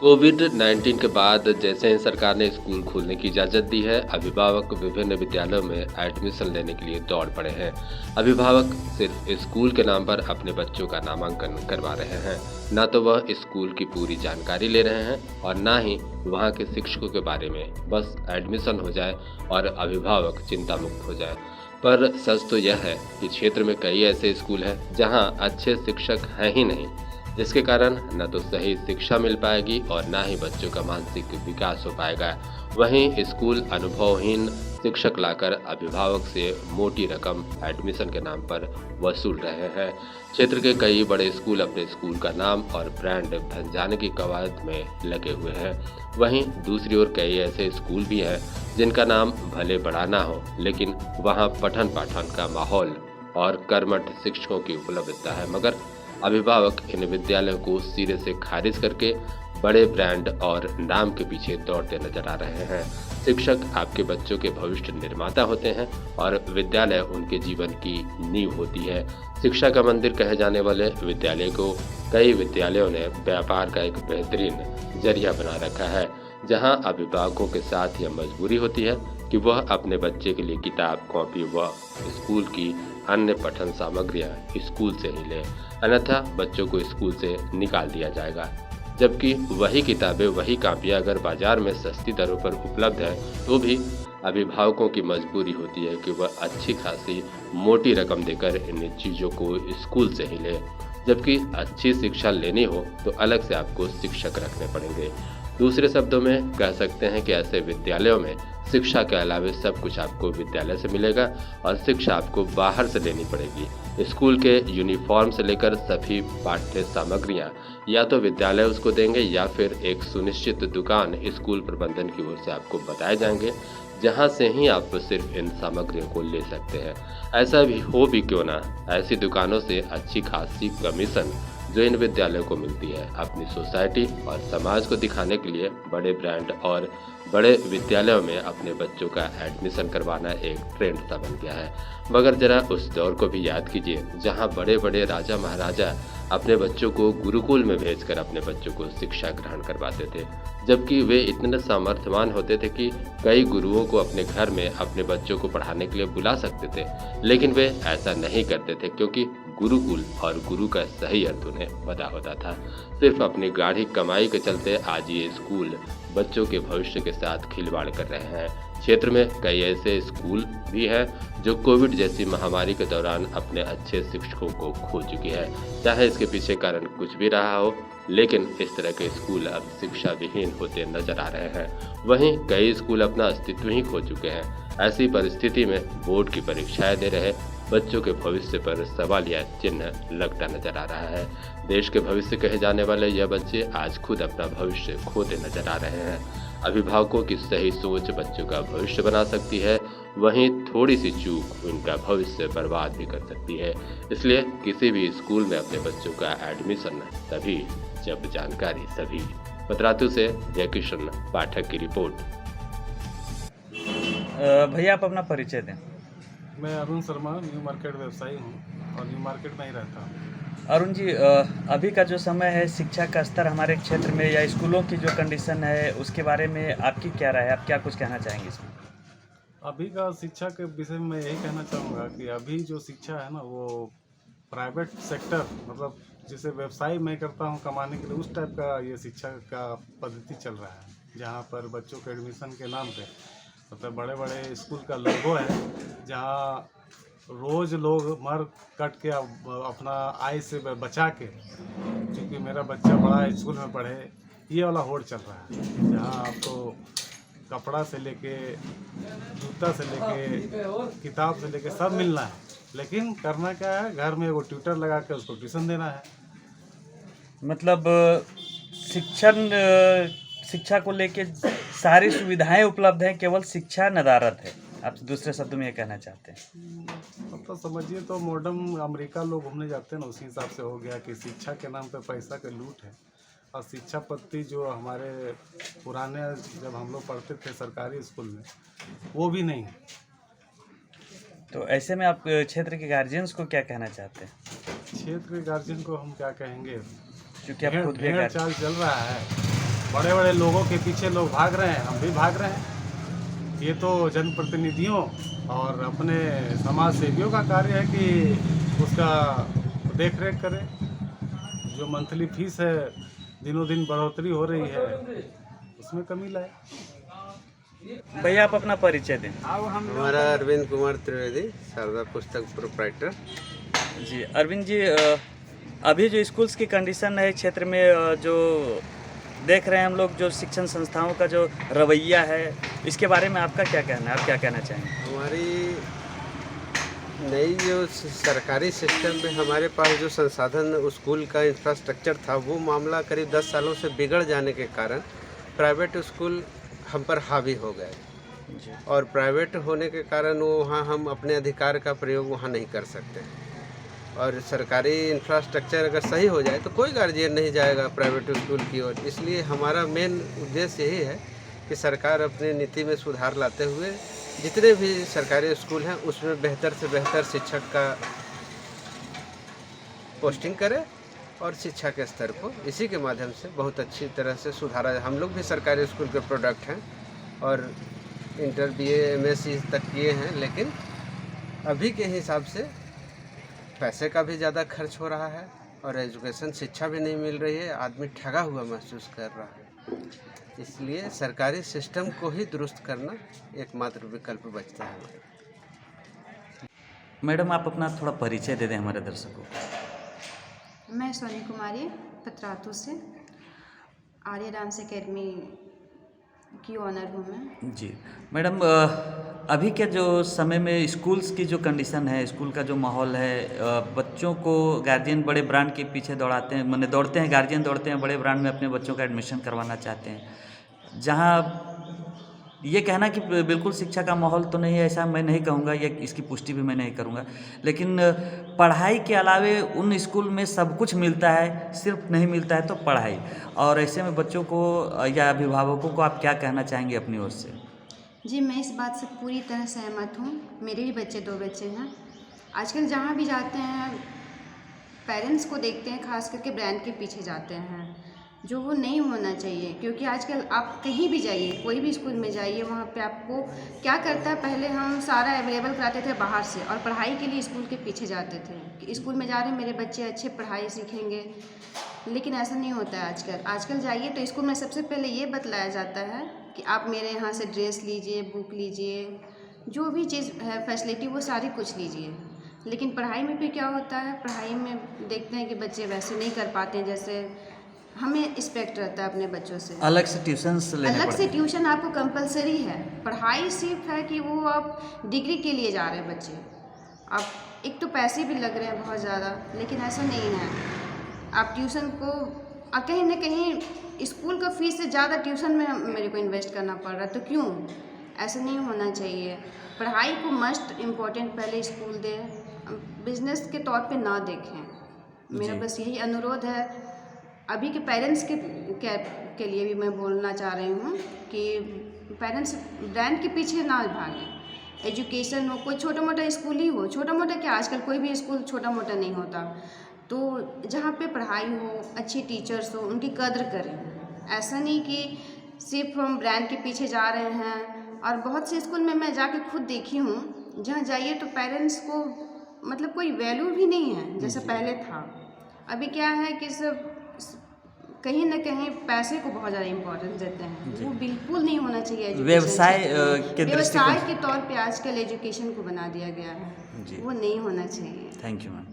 कोविड-19 के बाद जैसे ही सरकार ने स्कूल खोलने की इजाज़त दी है, अभिभावक विभिन्न विद्यालयों में एडमिशन लेने के लिए दौड़ पड़े हैं। अभिभावक सिर्फ स्कूल के नाम पर अपने बच्चों का नामांकन करवा रहे हैं। ना तो वह स्कूल की पूरी जानकारी ले रहे हैं और ना ही वहाँ के शिक्षकों के बारे में। बस एडमिशन हो जाए और अभिभावक चिंता मुक्त हो जाए। पर सच तो यह है कि क्षेत्र में कई ऐसे स्कूल हैं जहाँ अच्छे शिक्षक हैं ही नहीं, जिसके कारण न तो सही शिक्षा मिल पाएगी और ना ही बच्चों का मानसिक विकास हो पाएगा। वहीं स्कूल अनुभवहीन शिक्षक लाकर अभिभावक से मोटी रकम एडमिशन के नाम पर वसूल रहे हैं। क्षेत्र के कई बड़े स्कूल अपने स्कूल का नाम और ब्रांड भंजाने की कवायद में लगे हुए हैं। वहीं दूसरी ओर कई ऐसे स्कूल भी हैं जिनका नाम भले बड़ा ना हो, लेकिन वहाँ पठन पाठन का माहौल और कर्मठ शिक्षकों की उपलब्धता है। मगर अभिभावक इन विद्यालयों को सिरे से खारिज करके बड़े ब्रांड और नाम के पीछे दौड़ते नजर आ रहे हैं। शिक्षक आपके बच्चों के भविष्य निर्माता होते हैं और विद्यालय उनके जीवन की नींव होती है। शिक्षा का मंदिर कहे जाने वाले विद्यालय को कई विद्यालयों ने व्यापार का एक बेहतरीन जरिया बना रखा है, जहां अभिभावकों के साथ यह मजबूरी होती है कि वह अपने बच्चे के लिए किताब, कॉपी व स्कूल की अन्य पठन सामग्रियां स्कूल से ही लें, अन्यथा बच्चों को स्कूल से निकाल दिया जाएगा। जबकि वही किताबें, वही कापियां अगर बाजार में सस्ती दरों पर उपलब्ध है तो भी अभिभावकों की मजबूरी होती है कि वह अच्छी खासी मोटी रकम देकर इन चीज़ों को स्कूल से ही ले। जबकि अच्छी शिक्षा लेनी हो तो अलग से आपको शिक्षक रखने पड़ेंगे। दूसरे शब्दों में कह सकते हैं कि ऐसे विद्यालयों में शिक्षा के अलावा सब कुछ आपको विद्यालय से मिलेगा और शिक्षा आपको बाहर से लेनी पड़ेगी। स्कूल के यूनिफॉर्म से लेकर सभी पाठ्य सामग्रियां या तो विद्यालय उसको देंगे या फिर एक सुनिश्चित दुकान स्कूल प्रबंधन की ओर से आपको बताए जाएंगे, जहां से ही आप सिर्फ इन सामग्रियों को ले सकते हैं। ऐसा भी हो भी क्यों ना, ऐसी दुकानों से अच्छी खासी कमीशन जो इन विद्यालयों को मिलती है, अपनी सोसाइटी और समाज को दिखाने के लिए बड़े ब्रांड और बड़े विद्यालयों में अपने बच्चों का एडमिशन करवाना एक ट्रेंड सा बन गया है। मगर जरा उस दौर को भी याद कीजिए जहां बड़े बड़े राजा महाराजा अपने बच्चों को गुरुकुल में भेजकर अपने बच्चों को शिक्षा ग्रहण करवाते थे, जबकि वे इतने सामर्थ्यवान होते थे कि कई गुरुओं को अपने घर में अपने बच्चों को पढ़ाने के लिए बुला सकते थे। लेकिन वे ऐसा नहीं करते थे क्योंकि गुरुकुल और गुरु का सही अर्थ उन्हें पता होता था। सिर्फ अपनी गाढ़ी कमाई के चलते आज ये स्कूल बच्चों के भविष्य के साथ खिलवाड़ कर रहे हैं। क्षेत्र में कई ऐसे स्कूल भी हैं जो कोविड जैसी महामारी के दौरान अपने अच्छे शिक्षकों को खो चुकी है। चाहे इसके पीछे कारण कुछ भी रहा हो, लेकिन इस तरह के स्कूल अब शिक्षा विहीन होते नजर आ रहे हैं। वहीं कई स्कूल अपना अस्तित्व ही खो चुके हैं। ऐसी परिस्थिति में बोर्ड की परीक्षाएं दे रहे बच्चों के भविष्य पर सवालिया चिन्ह लगता नजर आ रहा है। देश के भविष्य कहे जाने वाले यह बच्चे आज खुद अपना भविष्य खोते नजर आ रहे हैं। अभिभावकों की सही सोच बच्चों का भविष्य बना सकती है, वहीं थोड़ी सी चूक उनका भविष्य बर्बाद भी कर सकती है। इसलिए किसी भी स्कूल में अपने बच्चों का एडमिशन तभी जब जानकारी सभी। पतरातू से जयकिशन पाठक की रिपोर्ट। भैया आप अपना परिचय दें। मैं अरुण शर्मा न्यू मार्केट व्यवसायी हूँ और न्यू मार्केट में ही रहता हूँ। अरुण जी, अभी का जो समय है, शिक्षा का स्तर हमारे क्षेत्र में या स्कूलों की जो कंडीशन है उसके बारे में आपकी क्या राय है? आप क्या कुछ कहना चाहेंगे इसमें? अभी का शिक्षा के विषय में मैं यही कहना चाहूँगा कि अभी जो शिक्षा है ना, वो प्राइवेट सेक्टर, मतलब जिसे व्यवसाय मैं करता हूँ कमाने के लिए, उस टाइप का ये शिक्षा का पद्धति चल रहा है। जहाँ पर बच्चों के एडमिशन के नाम पे मतलब बड़े बड़े स्कूल का लोगो है, जहाँ रोज़ लोग मर कट के अपना आय से बचा के, क्योंकि मेरा बच्चा बड़ा स्कूल में पढ़े, ये वाला होड़ चल रहा है। जहाँ आपको कपड़ा से लेके, जूता से लेके, किताब से लेके सब मिलना है, लेकिन करना क्या है, घर में वो ट्यूटर लगा के उसको ट्यूशन देना है। मतलब शिक्षा को लेके सारी सुविधाएं उपलब्ध हैं, केवल शिक्षा नदारद है। आप दूसरे शब्दों में ये कहना चाहते हैं? तो समझिए, तो मॉडर्न अमेरिका लोग घूमने जाते हैं ना, उसी हिसाब से हो गया कि शिक्षा के नाम पे पैसा का लूट है। और शिक्षा पद्धति जो हमारे पुराने, जब हम लोग पढ़ते थे सरकारी स्कूल में, वो भी नहीं है। तो ऐसे में आप क्षेत्र के गार्जियंस को क्या कहना चाहते हैं? क्षेत्र के गार्जियन को हम क्या कहेंगे, क्योंकि आप खुद भी चाल चल रहा है, बड़े बड़े लोगों के पीछे लोग भाग रहे हैं, हम भी भाग रहे हैं। ये तो जनप्रतिनिधियों और अपने समाज सेवियों का कार्य है कि उसका देख रेख करें। जो मंथली फीस है दिनों दिन बढ़ोतरी हो रही है, उसमें कमी लाए। भैया आप अपना परिचय दें। हमारा अरविंद कुमार त्रिवेदी, शारदा पुस्तक प्रोप्राइटर। जी अरविंद जी, अभी जो स्कूल्स की कंडीशन है क्षेत्र में, जो देख रहे हैं हम लोग, जो शिक्षण संस्थाओं का जो रवैया है, इसके बारे में आपका क्या कहना है? आप क्या कहना चाहेंगे? हमारी नई जो सरकारी सिस्टम में हमारे पास जो संसाधन स्कूल का इंफ्रास्ट्रक्चर था, वो मामला करीब 10 सालों से बिगड़ जाने के कारण प्राइवेट स्कूल हम पर हावी हो गए। और प्राइवेट होने के कारण वो वहाँ हम अपने अधिकार का प्रयोग वहाँ नहीं कर सकते। और सरकारी इंफ्रास्ट्रक्चर अगर सही हो जाए तो कोई गार्जियन नहीं जाएगा प्राइवेट स्कूल की ओर। इसलिए हमारा मेन उद्देश्य यही है कि सरकार अपनी नीति में सुधार लाते हुए जितने भी सरकारी स्कूल हैं उसमें बेहतर से बेहतर शिक्षक का पोस्टिंग करे और शिक्षा के स्तर को इसी के माध्यम से बहुत अच्छी तरह से सुधारा जाए। हम लोग भी सरकारी स्कूल के प्रोडक्ट हैं और इंटर BA MSc तक किए हैं, लेकिन अभी के हिसाब से पैसे का भी ज़्यादा खर्च हो रहा है और एजुकेशन शिक्षा भी नहीं मिल रही है। आदमी ठगा हुआ महसूस कर रहा है। इसलिए सरकारी सिस्टम को ही दुरुस्त करना एकमात्र विकल्प बचता है। मैडम आप अपना थोड़ा परिचय दे दें हमारे दर्शकों को। मैं सोनी कुमारी पतरातू से आर्य डांस एकेडमी की ऑनर हूँ मैं। जी मैडम, अभी के जो समय में स्कूल्स की जो कंडीशन है, स्कूल का जो माहौल है, बच्चों को गार्जियन बड़े ब्रांड के पीछे दौड़ाते हैं, माने दौड़ते हैं, गार्जियन दौड़ते हैं बड़े ब्रांड में अपने बच्चों का एडमिशन करवाना चाहते हैं। जहाँ ये कहना कि बिल्कुल शिक्षा का माहौल तो नहीं है, ऐसा मैं नहीं कहूँगा, ये इसकी पुष्टि भी मैं नहीं करूँगा, लेकिन पढ़ाई के अलावे उन स्कूल में सब कुछ मिलता है, सिर्फ नहीं मिलता है तो पढ़ाई। और ऐसे में बच्चों को या अभिभावकों को आप क्या कहना चाहेंगे अपनी ओर से? जी मैं इस बात से पूरी तरह सहमत हूँ। मेरे भी बच्चे 2 बच्चे हैं। आजकल जहाँ भी जाते हैं पेरेंट्स को देखते हैं, खास करके ब्रांड के पीछे जाते हैं, जो वो नहीं होना चाहिए। क्योंकि आजकल आप कहीं भी जाइए, कोई भी स्कूल में जाइए, वहाँ पे आपको क्या करता है, पहले हम सारा अवेलेबल कराते थे बाहर से और पढ़ाई के लिए स्कूल के पीछे जाते थे कि स्कूल में जा रहे हैं मेरे बच्चे अच्छे पढ़ाई सीखेंगे, लेकिन ऐसा नहीं होता है। आजकल जाइए तो स्कूल में सबसे पहले ये बतलाया जाता है कि आप मेरे यहाँ से ड्रेस लीजिए, बुक लीजिए, जो भी चीज़ है फैसिलिटी वो सारी कुछ लीजिए। लेकिन पढ़ाई में भी क्या होता है, पढ़ाई में देखते हैं कि बच्चे वैसे नहीं कर पाते हैं जैसे हमें एक्सपेक्ट रहता है अपने बच्चों से। अलग से ट्यूशन अलग से ट्यूशन आपको कंपलसरी है। पढ़ाई सिर्फ है कि वो आप डिग्री के लिए जा रहे हैं बच्चे, आप एक तो पैसे भी लग रहे हैं बहुत ज़्यादा, लेकिन ऐसा नहीं है। आप ट्यूशन को कहीं ना कहीं स्कूल का फीस से ज़्यादा ट्यूशन में मेरे को इन्वेस्ट करना पड़ रहा है, तो क्यों? ऐसा नहीं होना चाहिए। पढ़ाई को मस्ट इम्पोर्टेंट पहले स्कूल दे, बिजनेस के तौर पे ना देखें। मेरा बस यही अनुरोध है। अभी के पेरेंट्स के लिए भी मैं बोलना चाह रही हूँ कि पेरेंट्स ब्रांड के पीछे ना भागें। एजुकेशन हो, कोई छोटा मोटा स्कूल ही हो, छोटा मोटा क्या, आजकल कोई भी स्कूल छोटा मोटा नहीं होता, तो जहाँ पे पढ़ाई हो, अच्छे टीचर्स हो, उनकी कद्र करें। ऐसा नहीं कि सिर्फ हम ब्रांड के पीछे जा रहे हैं। और बहुत से स्कूल में मैं जाके खुद देखी हूँ, जहाँ जाइए तो पेरेंट्स को मतलब कोई वैल्यू भी नहीं है जैसे पहले था। अभी क्या है कि सब कहीं ना कहीं पैसे को बहुत ज़्यादा इम्पोर्टेंस देते हैं, वो बिल्कुल नहीं होना चाहिए। व्यवसाय व्यवसाय के तौर पे आजकल एजुकेशन को बना दिया गया है, वो नहीं होना चाहिए। Thank you ma'am.